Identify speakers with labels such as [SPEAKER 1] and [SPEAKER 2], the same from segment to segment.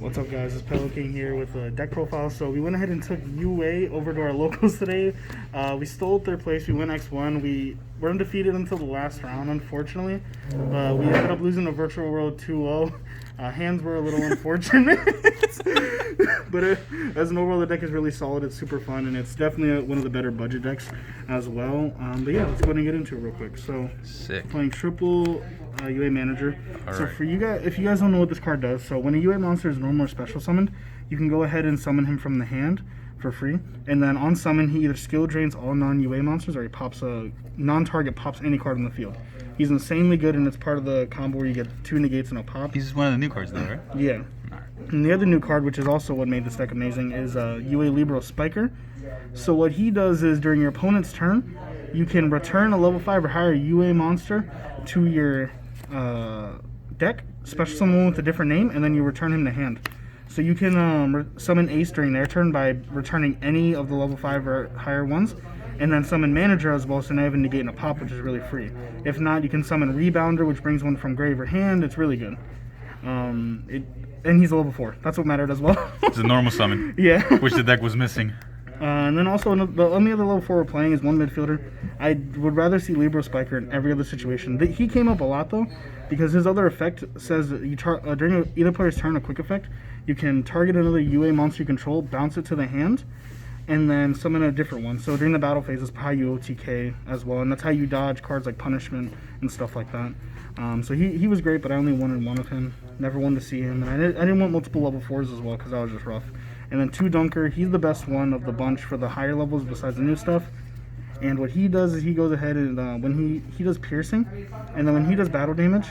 [SPEAKER 1] What's up, guys? It's PillowKing here with a deck profile. So we went ahead and took UA over to our locals today. We stole third place. We went X1. We were undefeated until the last round, unfortunately. We ended up losing to Virtual World 2-0. Hands were a little unfortunate. But as an overall, the deck is really solid. It's super fun, and it's definitely one of the better budget decks as well. But yeah, let's go ahead and get into it real quick. So,
[SPEAKER 2] sick.
[SPEAKER 1] Playing triple UA manager.
[SPEAKER 2] All
[SPEAKER 1] so
[SPEAKER 2] right.
[SPEAKER 1] for you guys, if you guys don't know what this card does, so when a UA monster is normal or special summoned, you can go ahead and summon him from the hand for free. And then on summon, he either skill drains all non-UA monsters, or he pops a non-target pops any card on the field. He's insanely good, and it's part of the combo where you get 2 negates and a pop.
[SPEAKER 2] He's one of the new cards, though, right?
[SPEAKER 1] Yeah. And the other new card, which is also what made this deck amazing, is UA Libero Spiker. So what he does is during your opponent's turn, you can return a level 5 or higher UA monster to your deck, special summon one with a different name, and then you return him to hand. So you can summon Ace during their turn by returning any of the level 5 or higher ones, and then summon Manager as well, so now you have a negate and a pop, which is really free. If not, you can summon Rebounder, which brings one from grave or hand. It's really good. And he's a level 4. That's what mattered as well.
[SPEAKER 2] It's a normal summon.
[SPEAKER 1] Yeah.
[SPEAKER 2] Which the deck was missing.
[SPEAKER 1] And then also, the only other level 4 we're playing is one midfielder. I would rather see Libero Spiker in every other situation. He came up a lot, though, because his other effect says that during either player's turn, a quick effect, you can target another UA monster you control, bounce it to the hand, and then summon a different one. So during the battle phase, that's how you OTK as well, and that's how you dodge cards like Punishment and stuff like that. So he was great, but I only wanted one of him. Never wanted to see him, and I didn't want multiple level 4s as well, because that was just rough. And then 2 Dunker, he's the best one of the bunch for the higher levels besides the new stuff. And what he does is he goes ahead and when he does piercing, and then when he does battle damage,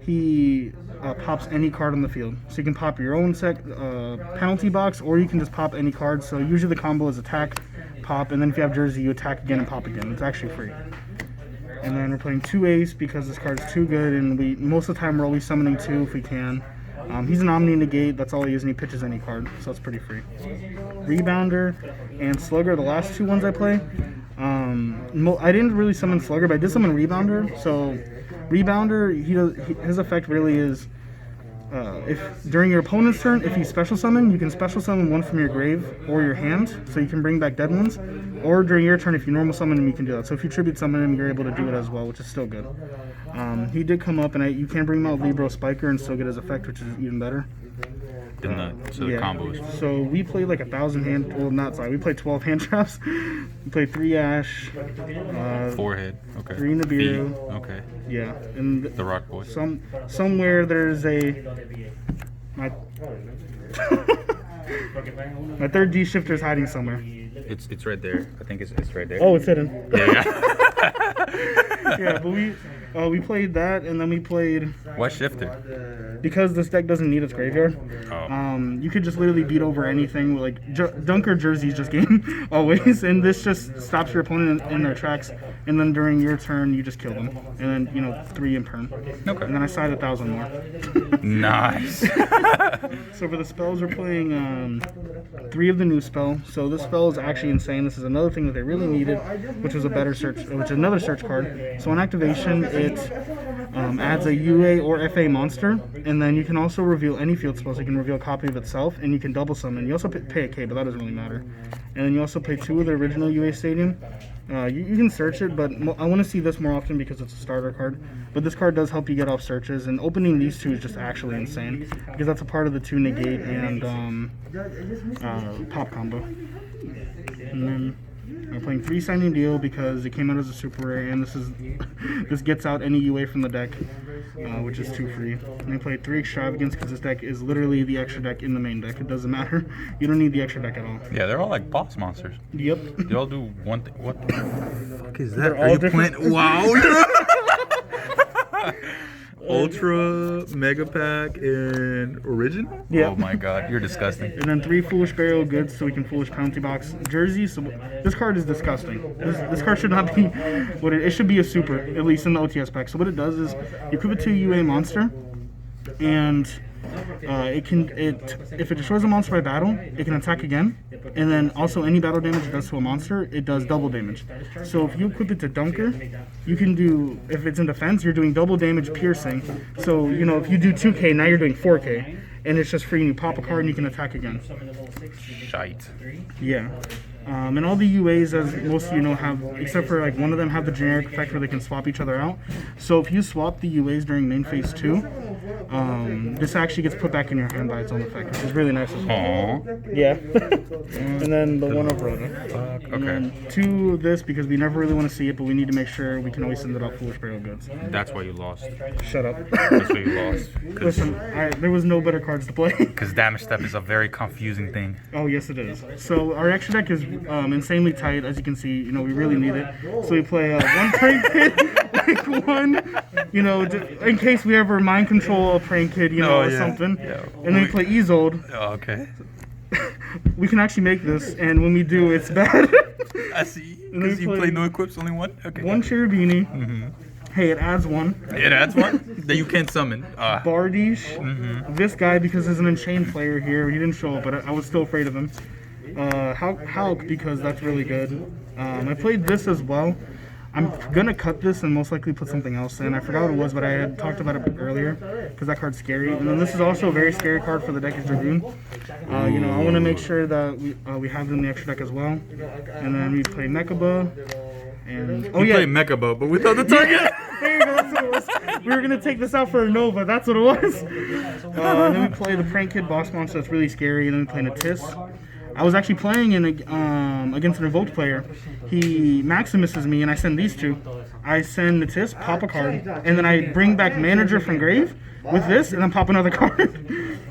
[SPEAKER 1] he pops any card on the field. So you can pop your own penalty box, or you can just pop any card. So usually the combo is attack, pop, and then if you have Jersey, you attack again and pop again. It's actually free. And then we're playing 2 Ace because this card is too good, and most of the time we're always summoning 2 if we can. He's an Omni Negate, that's all he is, and he pitches any card, so it's pretty free. Rebounder and Slugger, the last 2 ones I play. I didn't really summon Slugger, but I did summon Rebounder. So Rebounder, his effect really is, if during your opponent's turn, if you special summon, you can special summon one from your grave or your hand, so you can bring back dead ones. Or during your turn, if you normal summon him, you can do that. So if you tribute summon him, you're able to do it as well, which is still good. He did come up, and you can bring him out Libero Spiker and still get his effect, which is even better.
[SPEAKER 2] The combos.
[SPEAKER 1] So we played like 1,000 hand. Well, not sorry. We played 12 hand traps. We played 3 Ash.
[SPEAKER 2] 4 head. Okay.
[SPEAKER 1] 3 Nibiru.
[SPEAKER 2] Okay.
[SPEAKER 1] Yeah, and
[SPEAKER 2] the Rock Boy.
[SPEAKER 1] Somewhere there's my my third D shifter is hiding somewhere.
[SPEAKER 2] It's right there. I think it's right there.
[SPEAKER 1] Oh, it's hidden.
[SPEAKER 2] Yeah.
[SPEAKER 1] Yeah, but we played that, and then we played.
[SPEAKER 2] Why shifter?
[SPEAKER 1] Because this deck doesn't need its graveyard.
[SPEAKER 2] Oh.
[SPEAKER 1] You could just literally beat over anything. Like Dunker Jersey's just game always, and this just stops your opponent in their tracks. And then during your turn, you just kill them, and then 3 in turn.
[SPEAKER 2] Okay.
[SPEAKER 1] And then I side 1,000 more.
[SPEAKER 2] Nice.
[SPEAKER 1] So for the spells, we're playing 3 of the new spell. So this spell is actually insane. This is another thing that they really needed, which was another search card. So on activation, it adds a UA or FA monster, and then you can also reveal any field spells. You can reveal a copy of itself, and you can double summon. You also pay a K, but that doesn't really matter. And then you also play 2 of the original UA Stadium. You can search it, but I want to see this more often because it's a starter card. But this card does help you get off searches, and opening these 2 is just actually insane because that's a part of the 2 negate and pop combo. And then we're playing 3 Signing Deal because it came out as a super rare, and this gets out any UA from the deck, which is 2 free. And we played 3 Extravagance because this deck is literally the extra deck in the main deck. It doesn't matter. You don't need the extra deck at all.
[SPEAKER 2] Yeah, they're all like boss monsters.
[SPEAKER 1] Yep.
[SPEAKER 2] They all do one thing. What the fuck is that?
[SPEAKER 1] They're all different.
[SPEAKER 2] Wow. Ultra, Mega Pack, and Original?
[SPEAKER 1] Yeah.
[SPEAKER 2] Oh my god, you're disgusting.
[SPEAKER 1] And then 3 Foolish Burial Goods so we can Foolish Penalty Box Jersey. So this card is disgusting. This card should not be what it should be a super, at least in the OTS pack. So what it does is you equip it to a UA monster, and if it destroys a monster by battle, it can attack again, and then also any battle damage it does to a monster, it does double damage. So if you equip it to Dunker, you can do, if it's in defense, you're doing double damage piercing. So if you do 2k, now you're doing 4k, and it's just free. And you pop a card and you can attack again.
[SPEAKER 2] Shite.
[SPEAKER 1] Yeah. And all the UAs, as most of you know, have, except for like one of them, have the generic effect where they can swap each other out. So if you swap the UAs during main phase 2, this actually gets put back in your hand by its own effect, which is really nice as well.
[SPEAKER 2] Aww.
[SPEAKER 1] Yeah. And then the one over it. And then 2 of this, because we never really want to see it, but we need to make sure we can always send it out Foolish Burial Goods.
[SPEAKER 2] That's why you lost.
[SPEAKER 1] Shut up.
[SPEAKER 2] That's why you lost.
[SPEAKER 1] Listen, there was no better cards to play.
[SPEAKER 2] Because damage step is a very confusing thing.
[SPEAKER 1] Oh, yes it is. So our extra deck is insanely tight, as you can see. We really need it. So we play one Prank Kid, like one, in case we ever mind control a Prank Kid, or something.
[SPEAKER 2] Yeah.
[SPEAKER 1] And then we play Isolde.
[SPEAKER 2] Oh, okay.
[SPEAKER 1] We can actually make this, and when we do, it's bad.
[SPEAKER 2] I see.
[SPEAKER 1] And
[SPEAKER 2] Because
[SPEAKER 1] then
[SPEAKER 2] you
[SPEAKER 1] play
[SPEAKER 2] play no equips, only one? Okay.
[SPEAKER 1] One Cherubini.
[SPEAKER 2] Mm-hmm.
[SPEAKER 1] Hey, it adds one.
[SPEAKER 2] It adds one that you can't summon.
[SPEAKER 1] Bardiche. This guy, because there's an Enchained player here, he didn't show up, but I was still afraid of him. Hulk, because that's really good. I played this as well. I'm gonna cut this and most likely put something else in. I forgot what it was, but I had talked about it earlier because that card's scary. And then this is also a very scary card for the deck is Dragoon. I want to make sure that we have it in the extra deck as well. And then we play Mechaba. And
[SPEAKER 2] You play Mechaba, but without the target.
[SPEAKER 1] There you go, that's what it was. We were gonna take this out for a Nova, that's what it was. And then we play the Prank Kid boss monster that's really scary, and then we play Natis. I was actually playing against an Evoked player. He Maximuses me, and I send these two. I send Natis, pop a card, and then I bring back Manager from Grave with this, and then pop another card.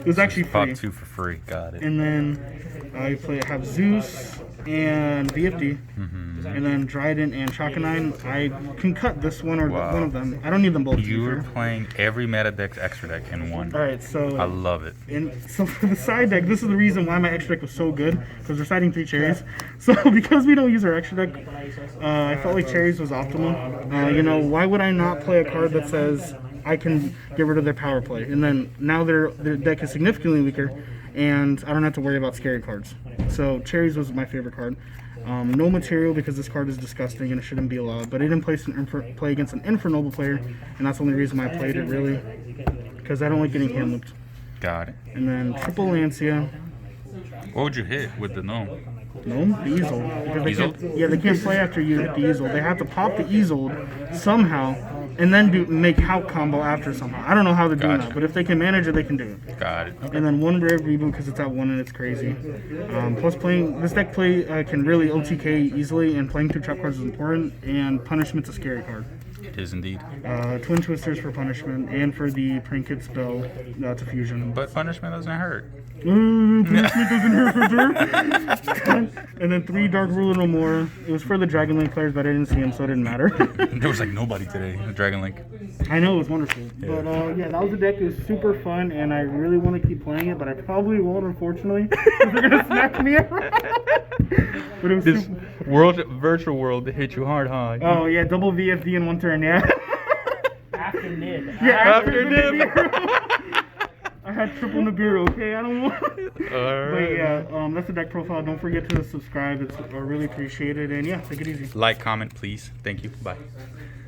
[SPEAKER 1] It was actually free.
[SPEAKER 2] Pop 2 for free, got it.
[SPEAKER 1] And then I have Zeus and VFD, and then Dryden and Chakanine. I can cut this one or one of them. I don't need them both.
[SPEAKER 2] You were playing every meta deck's extra deck in one.
[SPEAKER 1] Alright, so
[SPEAKER 2] I love it.
[SPEAKER 1] And so for the side deck, this is the reason why my extra deck was so good, because we're siding 3 cherries. So because we don't use our extra deck, I felt like cherries was optimal. Why would I not play a card that says I can get rid of their power play? And then now their deck is significantly weaker, and I don't have to worry about scary cards. So cherries was my favorite card. No material, because this card is disgusting and it shouldn't be allowed. But it didn't play against an Infernoble player, and that's the only reason why I played it, really. Because I don't like getting hand looped.
[SPEAKER 2] Got it.
[SPEAKER 1] And then triple Lancia.
[SPEAKER 2] What would you hit with the gnome?
[SPEAKER 1] Gnome? The Isolde. Because
[SPEAKER 2] Isolde?
[SPEAKER 1] they can't play after you hit the Isolde. They have to pop the Isolde somehow, and then make Hulk combo after somehow. I don't know how they're doing that, but if they can manage it, they can do it.
[SPEAKER 2] Got it. Okay.
[SPEAKER 1] And then one rare reboot because it's at 1 and it's crazy. Plus this deck can really OTK easily, and playing 2 trap cards is important, and Punishment's a scary card.
[SPEAKER 2] It is indeed.
[SPEAKER 1] Twin Twisters for punishment, and for the Prank Kid spell to fusion.
[SPEAKER 2] But punishment doesn't hurt.
[SPEAKER 1] Punishment doesn't hurt for sure. And then 3 Dark Ruler no more. It was for the Dragon Link players, but I didn't see him, so it didn't matter.
[SPEAKER 2] There was like nobody today in Dragon Link.
[SPEAKER 1] I know, it was wonderful. But that was the deck. It was super fun, and I really want to keep playing it, but I probably won't, unfortunately, because they're gonna smack me. But it was
[SPEAKER 2] Virtual world hit you hard, huh?
[SPEAKER 1] Oh yeah, double VFD in 1 turn, yeah.
[SPEAKER 3] After Nib.
[SPEAKER 1] Yeah,
[SPEAKER 2] After Nib.
[SPEAKER 1] I had triple Nibiru, okay? I don't want
[SPEAKER 2] Alright.
[SPEAKER 1] But yeah, that's the deck profile. Don't forget to subscribe. It's really appreciated. And yeah, take it easy.
[SPEAKER 2] Like, comment, please. Thank you. Bye.